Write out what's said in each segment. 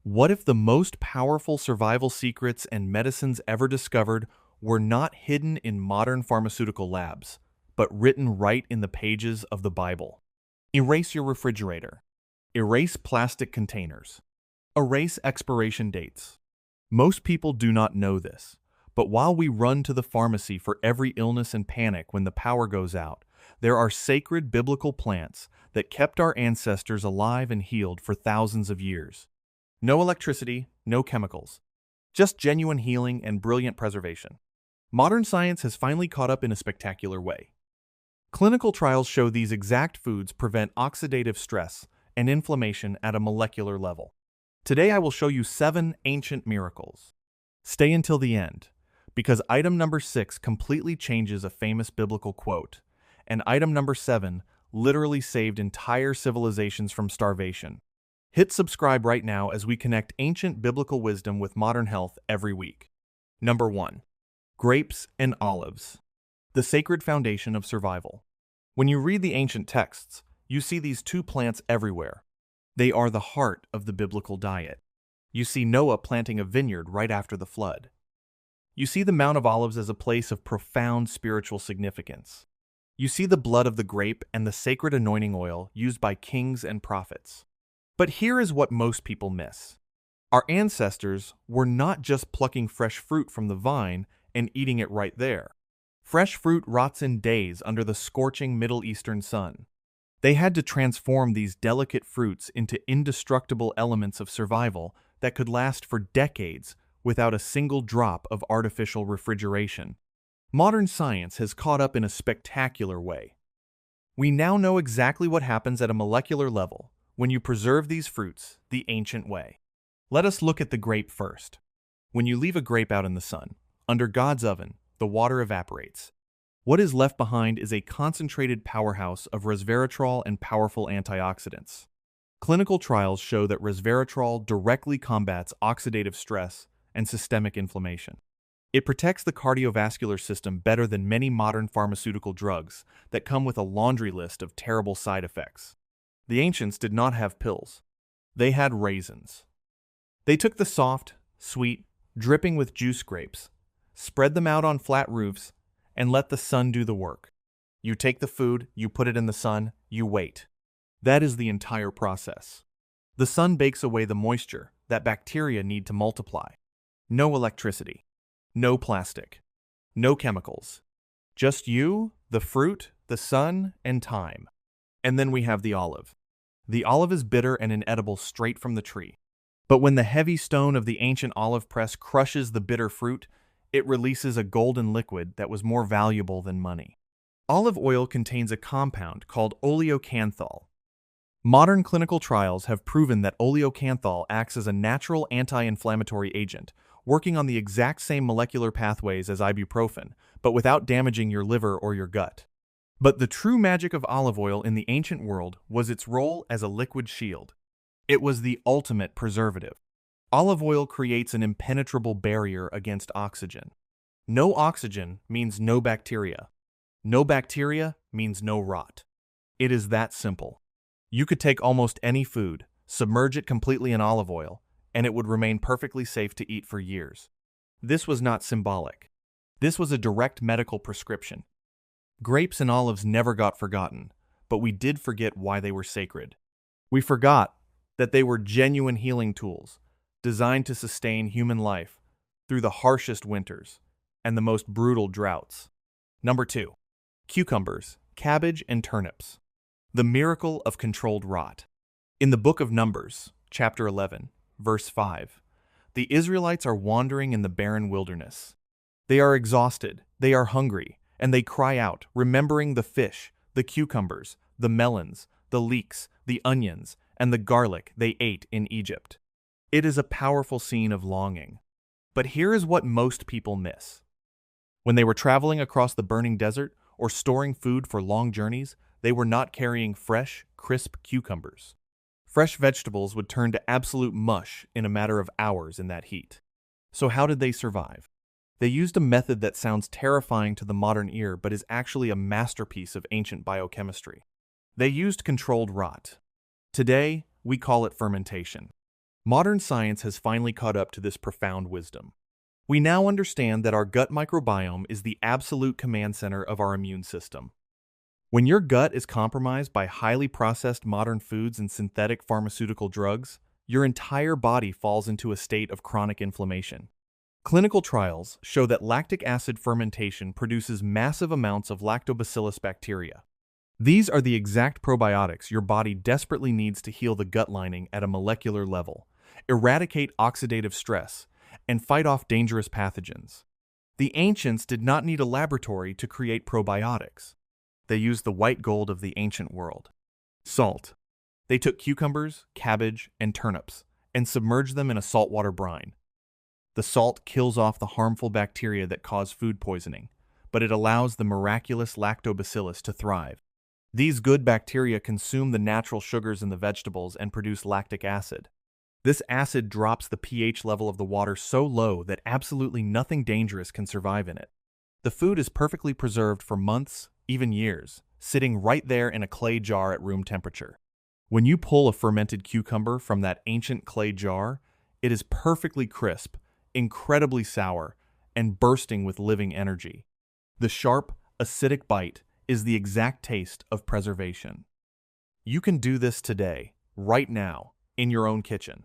What if the most powerful survival secrets and medicines ever discovered were not hidden in modern pharmaceutical labs, but written right in the pages of the Bible? Erase your refrigerator. Erase plastic containers. Erase expiration dates. Most people do not know this, but while we run to the pharmacy for every illness and panic when the power goes out, there are sacred biblical plants that kept our ancestors alive and healed for thousands of years. No electricity, no chemicals. Just genuine healing and brilliant preservation. Modern science has finally caught up in a spectacular way. Clinical trials show these exact foods prevent oxidative stress and inflammation at a molecular level. Today I will show you 7 ancient miracles. Stay until the end, because item number 6 completely changes a famous biblical quote, and item number 7 literally saved entire civilizations from starvation. Hit subscribe right now as we connect ancient biblical wisdom with modern health every week. Number 1. Grapes and olives. The sacred foundation of survival. When you read the ancient texts, you see these two plants everywhere. They are the heart of the biblical diet. You see Noah planting a vineyard right after the flood. You see the Mount of Olives as a place of profound spiritual significance. You see the blood of the grape and the sacred anointing oil used by kings and prophets. But here is what most people miss. Our ancestors were not just plucking fresh fruit from the vine and eating it right there. Fresh fruit rots in days under the scorching Middle Eastern sun. They had to transform these delicate fruits into indestructible elements of survival that could last for decades without a single drop of artificial refrigeration. Modern science has caught up in a spectacular way. We now know exactly what happens at a molecular level when you preserve these fruits the ancient way. Let us look at the grape first. When you leave a grape out in the sun, under God's oven, the water evaporates. What is left behind is a concentrated powerhouse of resveratrol and powerful antioxidants. Clinical trials show that resveratrol directly combats oxidative stress and systemic inflammation. It protects the cardiovascular system better than many modern pharmaceutical drugs that come with a laundry list of terrible side effects. The ancients did not have pills. They had raisins. They took the soft, sweet, dripping with juice grapes, spread them out on flat roofs, and let the sun do the work. You take the food, you put it in the sun, you wait. That is the entire process. The sun bakes away the moisture that bacteria need to multiply. No electricity. No plastic. No chemicals. Just you, the fruit, the sun, and time. And then we have the olive. The olive is bitter and inedible straight from the tree. But when the heavy stone of the ancient olive press crushes the bitter fruit, it releases a golden liquid that was more valuable than money. Olive oil contains a compound called oleocanthal. Modern clinical trials have proven that oleocanthal acts as a natural anti-inflammatory agent, working on the exact same molecular pathways as ibuprofen, but without damaging your liver or your gut. But the true magic of olive oil in the ancient world was its role as a liquid shield. It was the ultimate preservative. Olive oil creates an impenetrable barrier against oxygen. No oxygen means no bacteria. No bacteria means no rot. It is that simple. You could take almost any food, submerge it completely in olive oil, and it would remain perfectly safe to eat for years. This was not symbolic. This was a direct medical prescription. Grapes and olives never got forgotten, but we did forget why they were sacred. We forgot that they were genuine healing tools, designed to sustain human life through the harshest winters and the most brutal droughts. Number 2. Cucumbers, cabbage, and turnips. The miracle of controlled rot. In the book of Numbers, chapter 11, verse 5, the Israelites are wandering in the barren wilderness. They are exhausted, they are hungry, and they cry out, remembering the fish, the cucumbers, the melons, the leeks, the onions, and the garlic they ate in Egypt. It is a powerful scene of longing. But here is what most people miss. When they were traveling across the burning desert or storing food for long journeys, they were not carrying fresh, crisp cucumbers. Fresh vegetables would turn to absolute mush in a matter of hours in that heat. So how did they survive? They used a method that sounds terrifying to the modern ear but is actually a masterpiece of ancient biochemistry. They used controlled rot. Today, we call it fermentation. Modern science has finally caught up to this profound wisdom. We now understand that our gut microbiome is the absolute command center of our immune system. When your gut is compromised by highly processed modern foods and synthetic pharmaceutical drugs, your entire body falls into a state of chronic inflammation. Clinical trials show that lactic acid fermentation produces massive amounts of lactobacillus bacteria. These are the exact probiotics your body desperately needs to heal the gut lining at a molecular level, eradicate oxidative stress, and fight off dangerous pathogens. The ancients did not need a laboratory to create probiotics. They used the white gold of the ancient world: salt. They took cucumbers, cabbage, and turnips and submerged them in a saltwater brine. The salt kills off the harmful bacteria that cause food poisoning, but it allows the miraculous lactobacillus to thrive. These good bacteria consume the natural sugars in the vegetables and produce lactic acid. This acid drops the pH level of the water so low that absolutely nothing dangerous can survive in it. The food is perfectly preserved for months, even years, sitting right there in a clay jar at room temperature. When you pull a fermented cucumber from that ancient clay jar, it is perfectly crisp, incredibly sour, and bursting with living energy. The sharp, acidic bite is the exact taste of preservation. You can do this today, right now, in your own kitchen.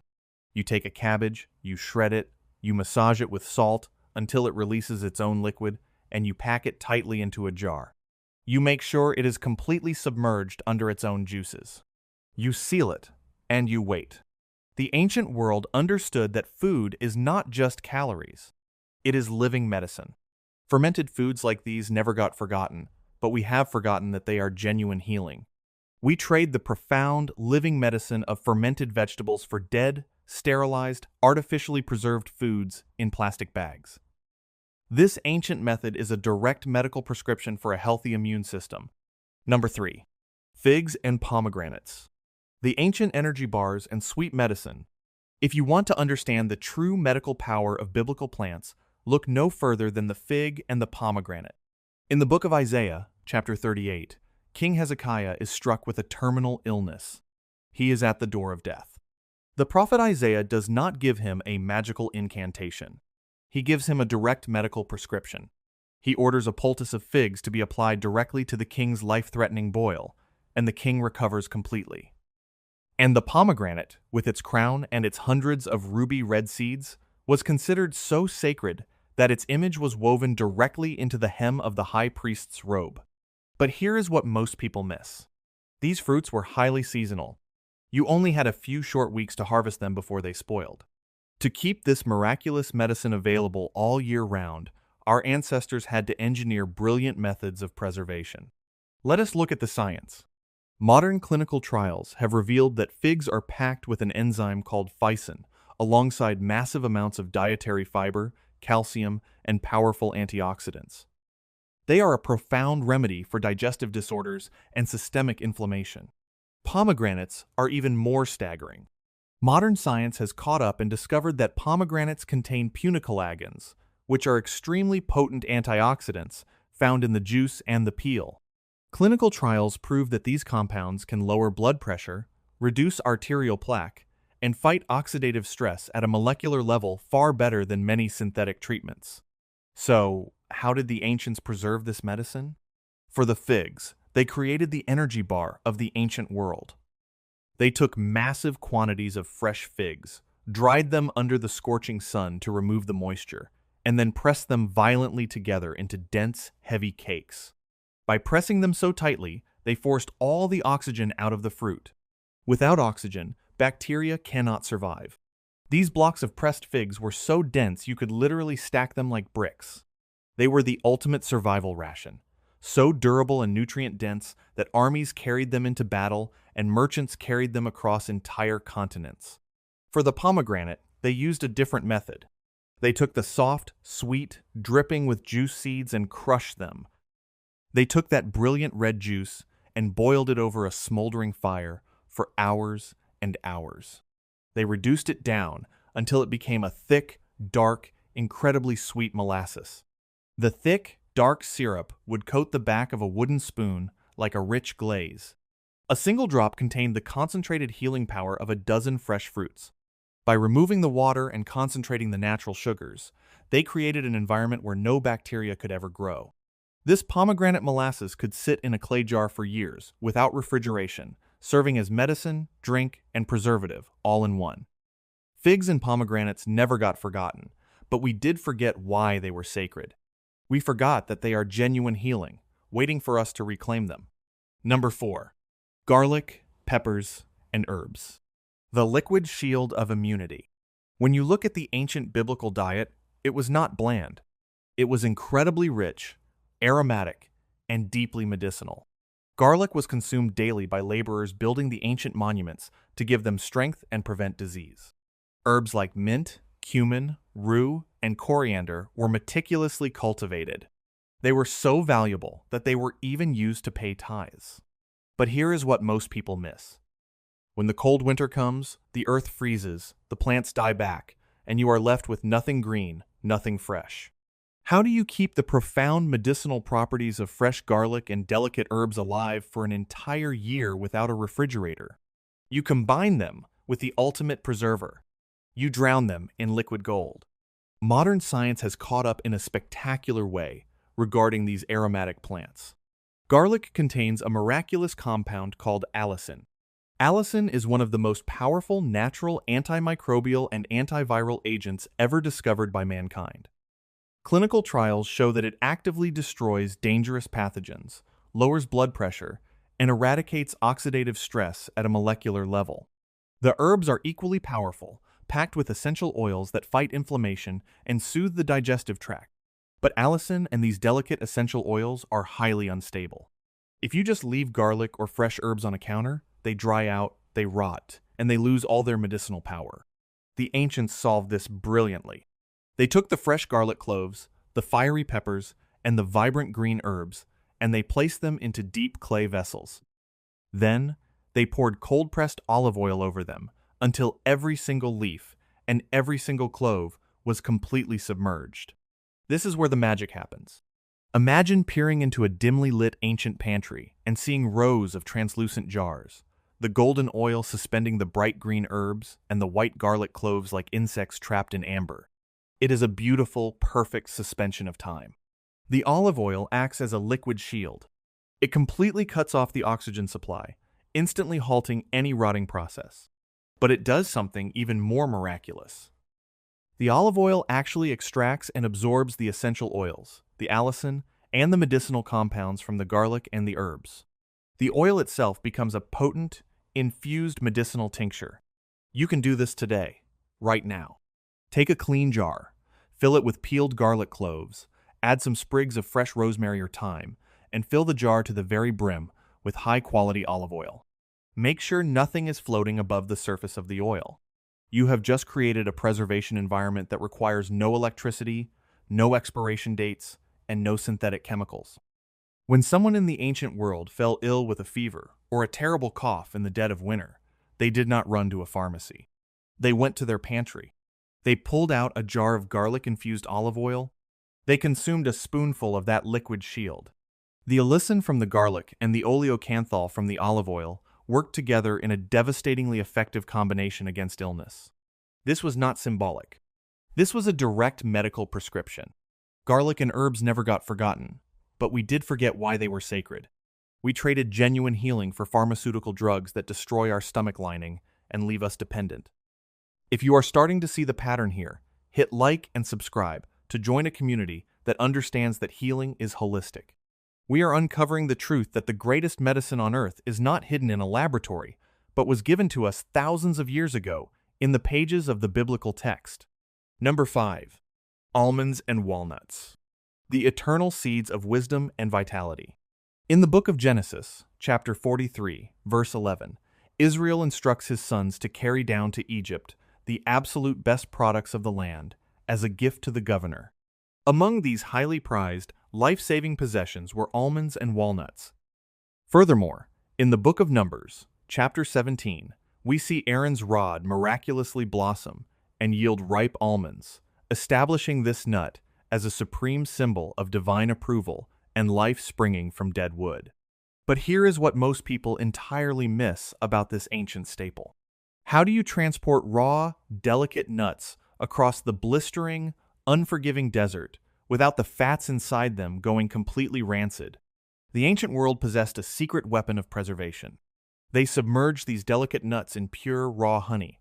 You take a cabbage, you shred it, you massage it with salt until it releases its own liquid, and you pack it tightly into a jar. You make sure it is completely submerged under its own juices. You seal it, and you wait. The ancient world understood that food is not just calories. It is living medicine. Fermented foods like these never got forgotten, but we have forgotten that they are genuine healing. We trade the profound, living medicine of fermented vegetables for dead, sterilized, artificially preserved foods in plastic bags. This ancient method is a direct medical prescription for a healthy immune system. Number 3. Figs and pomegranates. The ancient energy bars and sweet medicine. If you want to understand the true medical power of biblical plants, look no further than the fig and the pomegranate. In the book of Isaiah, chapter 38, King Hezekiah is struck with a terminal illness. He is at the door of death. The prophet Isaiah does not give him a magical incantation. He gives him a direct medical prescription. He orders a poultice of figs to be applied directly to the king's life-threatening boil, and the king recovers completely. And the pomegranate, with its crown and its hundreds of ruby red seeds, was considered so sacred that its image was woven directly into the hem of the high priest's robe. But here is what most people miss. These fruits were highly seasonal. You only had a few short weeks to harvest them before they spoiled. To keep this miraculous medicine available all year round, our ancestors had to engineer brilliant methods of preservation. Let us look at the science. Modern clinical trials have revealed that figs are packed with an enzyme called phycin, alongside massive amounts of dietary fiber, calcium, and powerful antioxidants. They are a profound remedy for digestive disorders and systemic inflammation. Pomegranates are even more staggering. Modern science has caught up and discovered that pomegranates contain punicalagins, which are extremely potent antioxidants found in the juice and the peel. Clinical trials prove that these compounds can lower blood pressure, reduce arterial plaque, and fight oxidative stress at a molecular level far better than many synthetic treatments. So, how did the ancients preserve this medicine? For the figs, they created the energy bar of the ancient world. They took massive quantities of fresh figs, dried them under the scorching sun to remove the moisture, and then pressed them violently together into dense, heavy cakes. By pressing them so tightly, they forced all the oxygen out of the fruit. Without oxygen, bacteria cannot survive. These blocks of pressed figs were so dense you could literally stack them like bricks. They were the ultimate survival ration, so durable and nutrient-dense that armies carried them into battle and merchants carried them across entire continents. For the pomegranate, they used a different method. They took the soft, sweet, dripping with juice seeds and crushed them. They took that brilliant red juice and boiled it over a smoldering fire for hours and hours. They reduced it down until it became a thick, dark, incredibly sweet molasses. The thick, dark syrup would coat the back of a wooden spoon like a rich glaze. A single drop contained the concentrated healing power of a dozen fresh fruits. By removing the water and concentrating the natural sugars, they created an environment where no bacteria could ever grow. This pomegranate molasses could sit in a clay jar for years without refrigeration, serving as medicine, drink, and preservative all in one. Figs and pomegranates never got forgotten, but we did forget why they were sacred. We forgot that they are genuine healing, waiting for us to reclaim them. Number 4. Garlic, peppers, and herbs. The liquid shield of immunity. When you look at the ancient biblical diet, it was not bland. It was incredibly rich, aromatic, and deeply medicinal. Garlic was consumed daily by laborers building the ancient monuments to give them strength and prevent disease. Herbs like mint, cumin, rue, and coriander were meticulously cultivated. They were so valuable that they were even used to pay tithes. But here is what most people miss. When the cold winter comes, the earth freezes, the plants die back, and you are left with nothing green, nothing fresh. How do you keep the profound medicinal properties of fresh garlic and delicate herbs alive for an entire year without a refrigerator? You combine them with the ultimate preserver. You drown them in liquid gold. Modern science has caught up in a spectacular way regarding these aromatic plants. Garlic contains a miraculous compound called allicin. Allicin is one of the most powerful natural antimicrobial and antiviral agents ever discovered by mankind. Clinical trials show that it actively destroys dangerous pathogens, lowers blood pressure, and eradicates oxidative stress at a molecular level. The herbs are equally powerful, packed with essential oils that fight inflammation and soothe the digestive tract. But allicin and these delicate essential oils are highly unstable. If you just leave garlic or fresh herbs on a counter, they dry out, they rot, and they lose all their medicinal power. The ancients solved this brilliantly. They took the fresh garlic cloves, the fiery peppers, and the vibrant green herbs, and they placed them into deep clay vessels. Then, they poured cold-pressed olive oil over them until every single leaf and every single clove was completely submerged. This is where the magic happens. Imagine peering into a dimly lit ancient pantry and seeing rows of translucent jars, the golden oil suspending the bright green herbs and the white garlic cloves like insects trapped in amber. It is a beautiful, perfect suspension of time. The olive oil acts as a liquid shield. It completely cuts off the oxygen supply, instantly halting any rotting process. But it does something even more miraculous. The olive oil actually extracts and absorbs the essential oils, the allicin, and the medicinal compounds from the garlic and the herbs. The oil itself becomes a potent, infused medicinal tincture. You can do this today, right now. Take a clean jar, fill it with peeled garlic cloves, add some sprigs of fresh rosemary or thyme, and fill the jar to the very brim with high-quality olive oil. Make sure nothing is floating above the surface of the oil. You have just created a preservation environment that requires no electricity, no expiration dates, and no synthetic chemicals. When someone in the ancient world fell ill with a fever or a terrible cough in the dead of winter, they did not run to a pharmacy. They went to their pantry. They pulled out a jar of garlic-infused olive oil. They consumed a spoonful of that liquid shield. The allicin from the garlic and the oleocanthal from the olive oil worked together in a devastatingly effective combination against illness. This was not symbolic. This was a direct medical prescription. Garlic and herbs never got forgotten, but we did forget why they were sacred. We traded genuine healing for pharmaceutical drugs that destroy our stomach lining and leave us dependent. If you are starting to see the pattern here, hit like and subscribe to join a community that understands that healing is holistic. We are uncovering the truth that the greatest medicine on earth is not hidden in a laboratory, but was given to us thousands of years ago in the pages of the biblical text. Number 5. Almonds and walnuts. The eternal seeds of wisdom and vitality. In the book of Genesis, chapter 43, verse 11, Israel instructs his sons to carry down to Egypt the absolute best products of the land as a gift to the governor. Among these highly prized, life-saving possessions were almonds and walnuts. Furthermore, in the book of Numbers, chapter 17, we see Aaron's rod miraculously blossom and yield ripe almonds, establishing this nut as a supreme symbol of divine approval and life springing from dead wood. But here is what most people entirely miss about this ancient staple. How do you transport raw, delicate nuts across the blistering, unforgiving desert without the fats inside them going completely rancid? The ancient world possessed a secret weapon of preservation. They submerged these delicate nuts in pure, raw honey.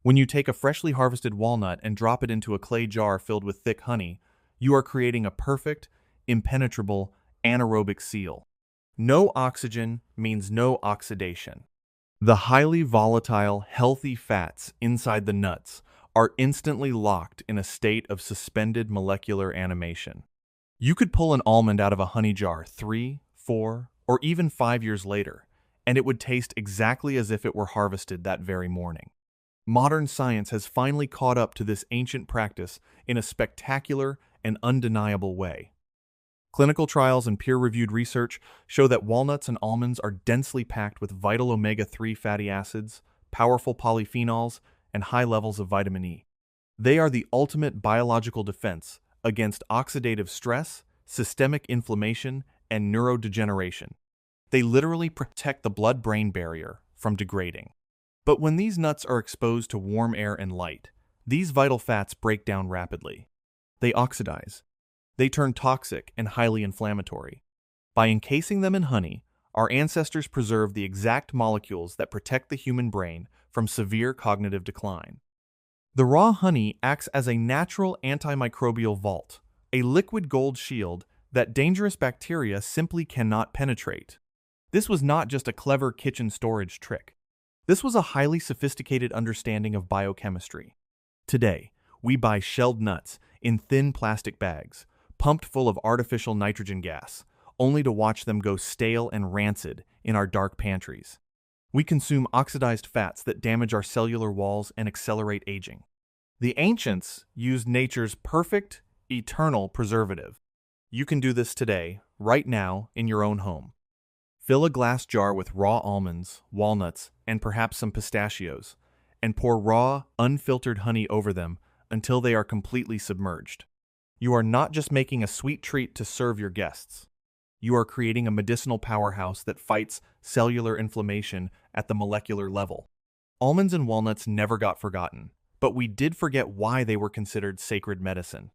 When you take a freshly harvested walnut and drop it into a clay jar filled with thick honey, you are creating a perfect, impenetrable, anaerobic seal. No oxygen means no oxidation. The highly volatile, healthy fats inside the nuts are instantly locked in a state of suspended molecular animation. You could pull an almond out of a honey jar 3, 4, or even 5 years later, and it would taste exactly as if it were harvested that very morning. Modern science has finally caught up to this ancient practice in a spectacular and undeniable way. Clinical trials and peer-reviewed research show that walnuts and almonds are densely packed with vital omega-3 fatty acids, powerful polyphenols, and high levels of vitamin E. They are the ultimate biological defense against oxidative stress, systemic inflammation, and neurodegeneration. They literally protect the blood-brain barrier from degrading. But when these nuts are exposed to warm air and light, these vital fats break down rapidly. They oxidize. They turn toxic and highly inflammatory. By encasing them in honey, our ancestors preserved the exact molecules that protect the human brain from severe cognitive decline. The raw honey acts as a natural antimicrobial vault, a liquid gold shield that dangerous bacteria simply cannot penetrate. This was not just a clever kitchen storage trick. This was a highly sophisticated understanding of biochemistry. Today, we buy shelled nuts in thin plastic bags, pumped full of artificial nitrogen gas, only to watch them go stale and rancid in our dark pantries. We consume oxidized fats that damage our cellular walls and accelerate aging. The ancients used nature's perfect, eternal preservative. You can do this today, right now, in your own home. Fill a glass jar with raw almonds, walnuts, and perhaps some pistachios, and pour raw, unfiltered honey over them until they are completely submerged. You are not just making a sweet treat to serve your guests. You are creating a medicinal powerhouse that fights cellular inflammation at the molecular level. Almonds and walnuts never got forgotten, but we did forget why they were considered sacred medicine.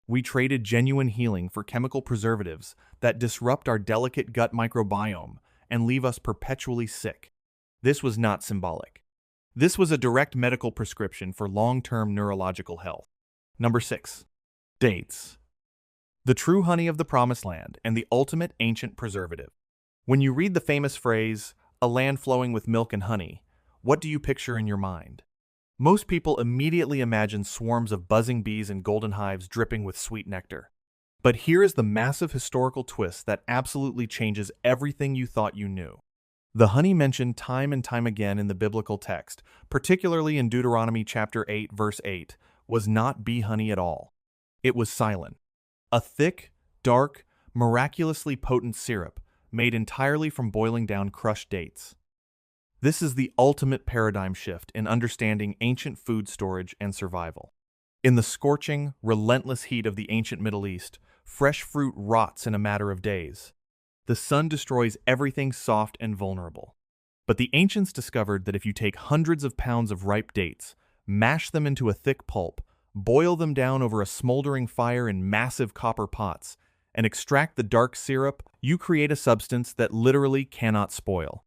We traded genuine healing for chemical preservatives that disrupt our delicate gut microbiome and leave us perpetually sick. This was not symbolic. This was a direct medical prescription for long-term neurological health. Number 6. Dates. The true honey of the promised land and the ultimate ancient preservative. When you read the famous phrase, "a land flowing with milk and honey," what do you picture in your mind? Most people immediately imagine swarms of buzzing bees and golden hives dripping with sweet nectar. But here is the massive historical twist that absolutely changes everything you thought you knew. The honey mentioned time and time again in the biblical text, particularly in Deuteronomy chapter 8, verse 8, was not bee honey at all. It was silent. A thick, dark, miraculously potent syrup made entirely from boiling down crushed dates. This is the ultimate paradigm shift in understanding ancient food storage and survival. In the scorching, relentless heat of the ancient Middle East, fresh fruit rots in a matter of days. The sun destroys everything soft and vulnerable. But the ancients discovered that if you take hundreds of pounds of ripe dates, mash them into a thick pulp, boil them down over a smoldering fire in massive copper pots, and extract the dark syrup, you create a substance that literally cannot spoil.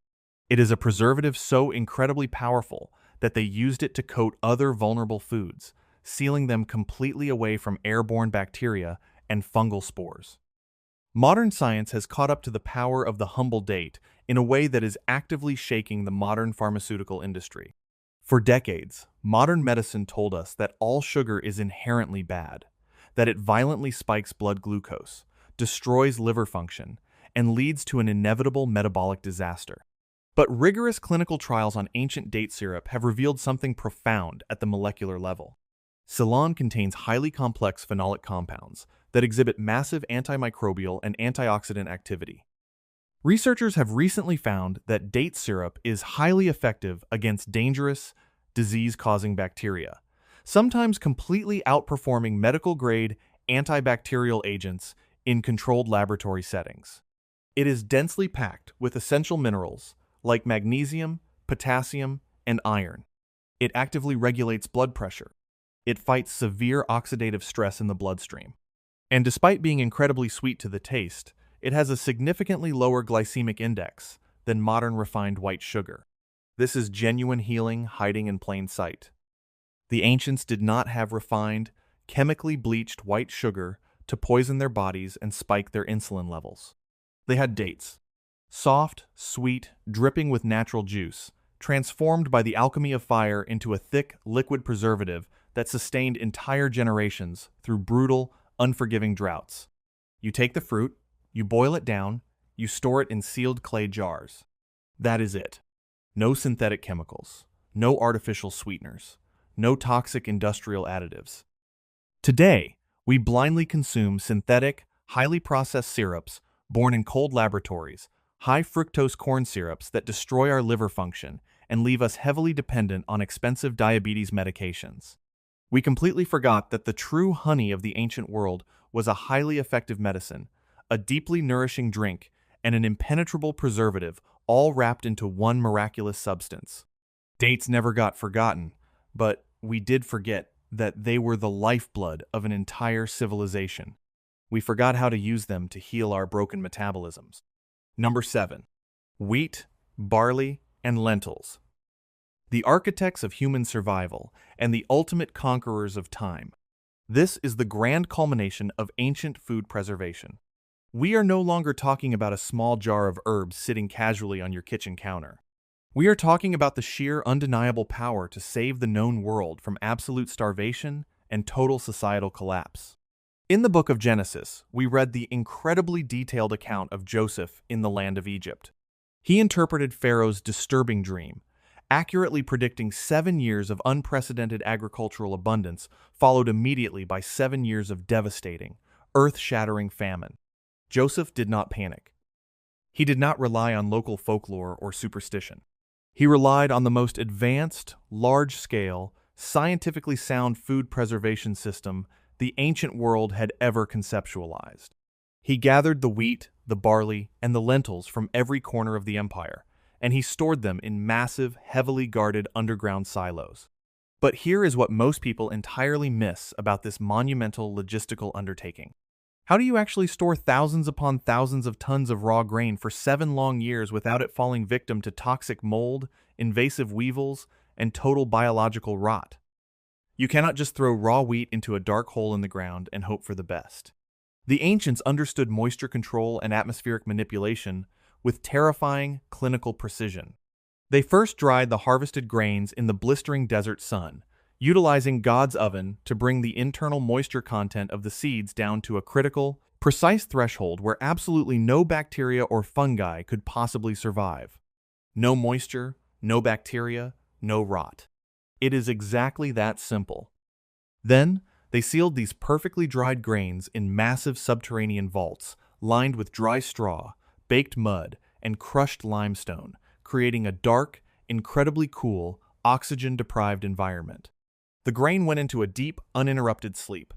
It is a preservative so incredibly powerful that they used it to coat other vulnerable foods, sealing them completely away from airborne bacteria and fungal spores. Modern science has caught up to the power of the humble date in a way that is actively shaking the modern pharmaceutical industry. For decades, modern medicine told us that all sugar is inherently bad, that it violently spikes blood glucose, destroys liver function, and leads to an inevitable metabolic disaster. But rigorous clinical trials on ancient date syrup have revealed something profound at the molecular level. Ceylon contains highly complex phenolic compounds that exhibit massive antimicrobial and antioxidant activity. Researchers have recently found that date syrup is highly effective against dangerous, disease-causing bacteria, sometimes completely outperforming medical-grade antibacterial agents in controlled laboratory settings. It is densely packed with essential minerals like magnesium, potassium, and iron. It actively regulates blood pressure. It fights severe oxidative stress in the bloodstream. And despite being incredibly sweet to the taste, it has a significantly lower glycemic index than modern refined white sugar. This is genuine healing hiding in plain sight. The ancients did not have refined, chemically bleached white sugar to poison their bodies and spike their insulin levels. They had dates. Soft, sweet, dripping with natural juice, transformed by the alchemy of fire into a thick, liquid preservative that sustained entire generations through brutal, unforgiving droughts. You take the fruit, you boil it down, you store it in sealed clay jars. That is it. No synthetic chemicals, no artificial sweeteners, no toxic industrial additives. Today, we blindly consume synthetic, highly processed syrups born in cold laboratories, high fructose corn syrups that destroy our liver function and leave us heavily dependent on expensive diabetes medications. We completely forgot that the true honey of the ancient world was a highly effective medicine, a deeply nourishing drink, and an impenetrable preservative, all wrapped into one miraculous substance. Dates never got forgotten, but we did forget that they were the lifeblood of an entire civilization. We forgot how to use them to heal our broken metabolisms. Number 7. Wheat, barley, and lentils. The architects of human survival and the ultimate conquerors of time. This is the grand culmination of ancient food preservation. We are no longer talking about a small jar of herbs sitting casually on your kitchen counter. We are talking about the sheer undeniable power to save the known world from absolute starvation and total societal collapse. In the book of Genesis, we read the incredibly detailed account of Joseph in the land of Egypt. He interpreted Pharaoh's disturbing dream, accurately predicting 7 years of unprecedented agricultural abundance, followed immediately by 7 years of devastating, earth-shattering famine. Joseph did not panic. He did not rely on local folklore or superstition. He relied on the most advanced, large-scale, scientifically sound food preservation system the ancient world had ever conceptualized. He gathered the wheat, the barley, and the lentils from every corner of the empire, and he stored them in massive, heavily guarded underground silos. But here is what most people entirely miss about this monumental logistical undertaking. How do you actually store thousands upon thousands of tons of raw grain for 7 long years without it falling victim to toxic mold, invasive weevils, and total biological rot? You cannot just throw raw wheat into a dark hole in the ground and hope for the best. The ancients understood moisture control and atmospheric manipulation with terrifying clinical precision. They first dried the harvested grains in the blistering desert sun, utilizing God's oven to bring the internal moisture content of the seeds down to a critical, precise threshold where absolutely no bacteria or fungi could possibly survive. No moisture, no bacteria, no rot. It is exactly that simple. Then, they sealed these perfectly dried grains in massive subterranean vaults, lined with dry straw, baked mud, and crushed limestone, creating a dark, incredibly cool, oxygen-deprived environment. The grain went into a deep, uninterrupted sleep.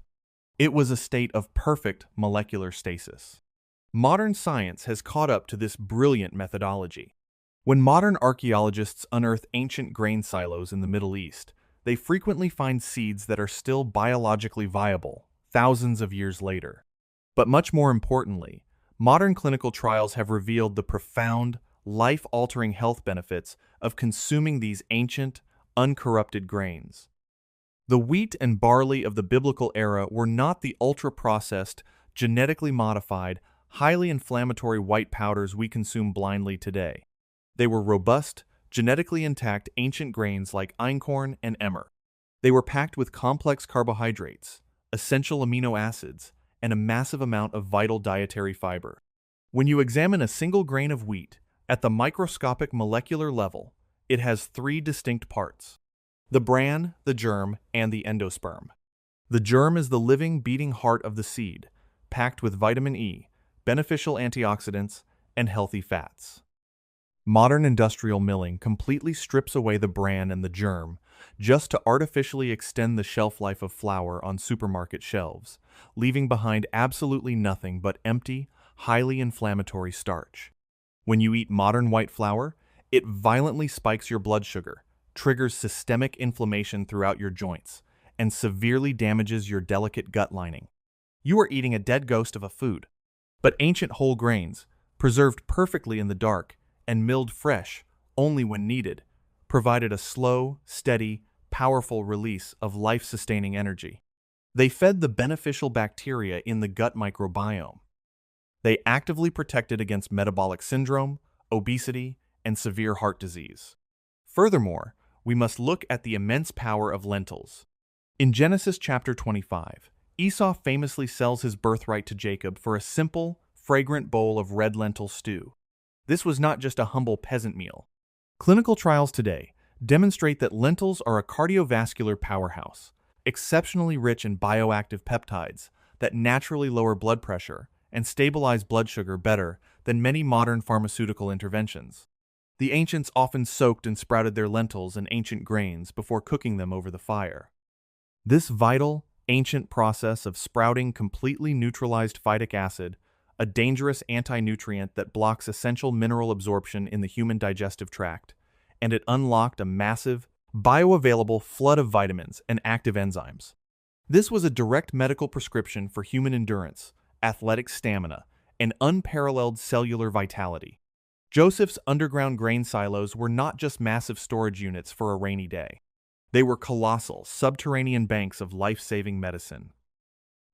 It was a state of perfect molecular stasis. Modern science has caught up to this brilliant methodology. When modern archaeologists unearth ancient grain silos in the Middle East, they frequently find seeds that are still biologically viable, thousands of years later. But much more importantly, modern clinical trials have revealed the profound, life-altering health benefits of consuming these ancient, uncorrupted grains. The wheat and barley of the biblical era were not the ultra-processed, genetically modified, highly inflammatory white powders we consume blindly today. They were robust, genetically intact ancient grains like einkorn and emmer. They were packed with complex carbohydrates, essential amino acids, and a massive amount of vital dietary fiber. When you examine a single grain of wheat, at the microscopic molecular level, it has 3 distinct parts: the bran, the germ, and the endosperm. The germ is the living, beating heart of the seed, packed with vitamin E, beneficial antioxidants, and healthy fats. Modern industrial milling completely strips away the bran and the germ just to artificially extend the shelf life of flour on supermarket shelves, leaving behind absolutely nothing but empty, highly inflammatory starch. When you eat modern white flour, it violently spikes your blood sugar, triggers systemic inflammation throughout your joints and severely damages your delicate gut lining. You are eating a dead ghost of a food. But ancient whole grains, preserved perfectly in the dark and milled fresh only when needed, provided a slow, steady, powerful release of life-sustaining energy. They fed the beneficial bacteria in the gut microbiome. They actively protected against metabolic syndrome, obesity, and severe heart disease. Furthermore, we must look at the immense power of lentils. In Genesis chapter 25, Esau famously sells his birthright to Jacob for a simple, fragrant bowl of red lentil stew. This was not just a humble peasant meal. Clinical trials today demonstrate that lentils are a cardiovascular powerhouse, exceptionally rich in bioactive peptides that naturally lower blood pressure and stabilize blood sugar better than many modern pharmaceutical interventions. The ancients often soaked and sprouted their lentils in ancient grains before cooking them over the fire. This vital, ancient process of sprouting completely neutralized phytic acid, a dangerous anti-nutrient that blocks essential mineral absorption in the human digestive tract, and it unlocked a massive, bioavailable flood of vitamins and active enzymes. This was a direct medical prescription for human endurance, athletic stamina, and unparalleled cellular vitality. Joseph's underground grain silos were not just massive storage units for a rainy day. They were colossal, subterranean banks of life-saving medicine.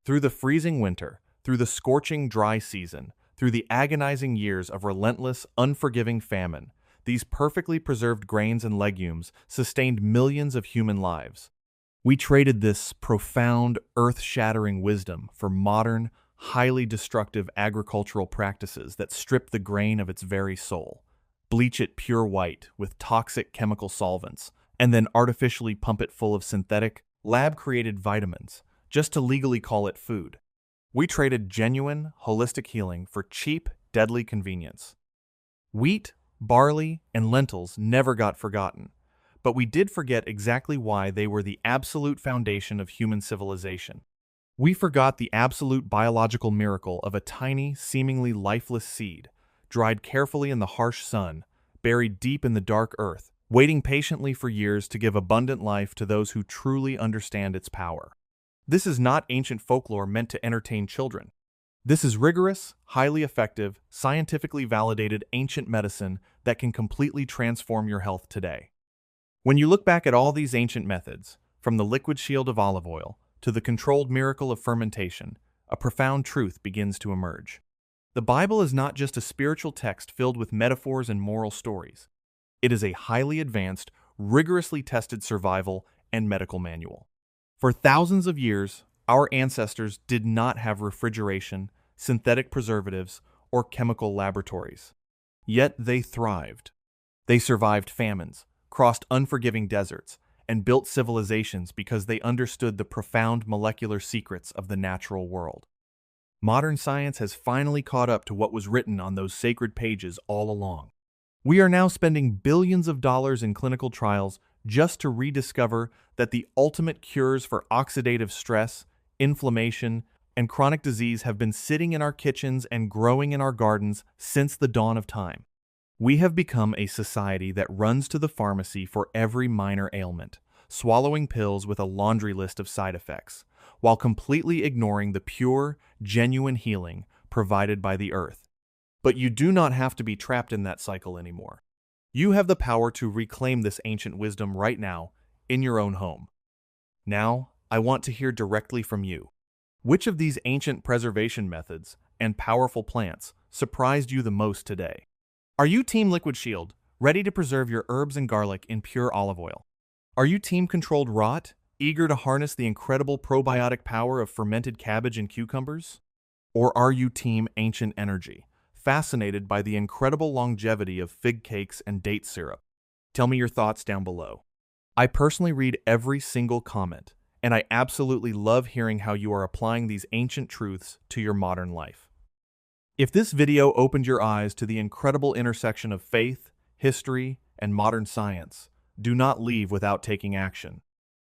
Through the freezing winter, through the scorching dry season, through the agonizing years of relentless, unforgiving famine, these perfectly preserved grains and legumes sustained millions of human lives. We traded this profound, earth-shattering wisdom for modern, highly destructive agricultural practices that strip the grain of its very soul, bleach it pure white with toxic chemical solvents, and then artificially pump it full of synthetic, lab-created vitamins, just to legally call it food. We traded genuine, holistic healing for cheap, deadly convenience. Wheat, barley, and lentils never got forgotten, but we did forget exactly why they were the absolute foundation of human civilization. We forgot the absolute biological miracle of a tiny, seemingly lifeless seed, dried carefully in the harsh sun, buried deep in the dark earth, waiting patiently for years to give abundant life to those who truly understand its power. This is not ancient folklore meant to entertain children. This is rigorous, highly effective, scientifically validated ancient medicine that can completely transform your health today. When you look back at all these ancient methods, from the liquid shield of olive oil to the controlled miracle of fermentation, a profound truth begins to emerge. The Bible is not just a spiritual text filled with metaphors and moral stories. It is a highly advanced, rigorously tested survival and medical manual. For thousands of years, our ancestors did not have refrigeration, synthetic preservatives, or chemical laboratories. Yet they thrived. They survived famines, crossed unforgiving deserts, and built civilizations because they understood the profound molecular secrets of the natural world. Modern science has finally caught up to what was written on those sacred pages all along. We are now spending billions of dollars in clinical trials just to rediscover that the ultimate cures for oxidative stress, inflammation, and chronic disease have been sitting in our kitchens and growing in our gardens since the dawn of time. We have become a society that runs to the pharmacy for every minor ailment, swallowing pills with a laundry list of side effects, while completely ignoring the pure, genuine healing provided by the earth. But you do not have to be trapped in that cycle anymore. You have the power to reclaim this ancient wisdom right now, in your own home. Now, I want to hear directly from you. Which of these ancient preservation methods and powerful plants surprised you the most today? Are you Team Liquid Shield, ready to preserve your herbs and garlic in pure olive oil? Are you Team Controlled Rot, eager to harness the incredible probiotic power of fermented cabbage and cucumbers? Or are you Team Ancient Energy, fascinated by the incredible longevity of fig cakes and date syrup? Tell me your thoughts down below. I personally read every single comment, and I absolutely love hearing how you are applying these ancient truths to your modern life. If this video opened your eyes to the incredible intersection of faith, history, and modern science, do not leave without taking action.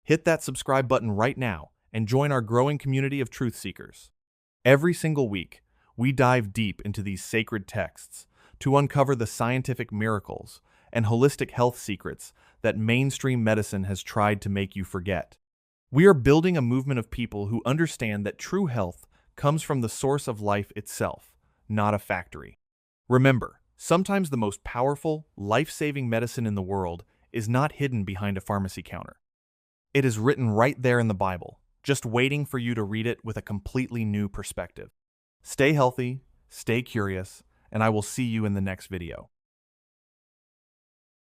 Hit that subscribe button right now and join our growing community of truth seekers. Every single week, we dive deep into these sacred texts to uncover the scientific miracles and holistic health secrets that mainstream medicine has tried to make you forget. We are building a movement of people who understand that true health comes from the source of life itself, not a factory. Remember, sometimes the most powerful, life-saving medicine in the world is not hidden behind a pharmacy counter. It is written right there in the Bible, just waiting for you to read it with a completely new perspective. Stay healthy, stay curious, and I will see you in the next video.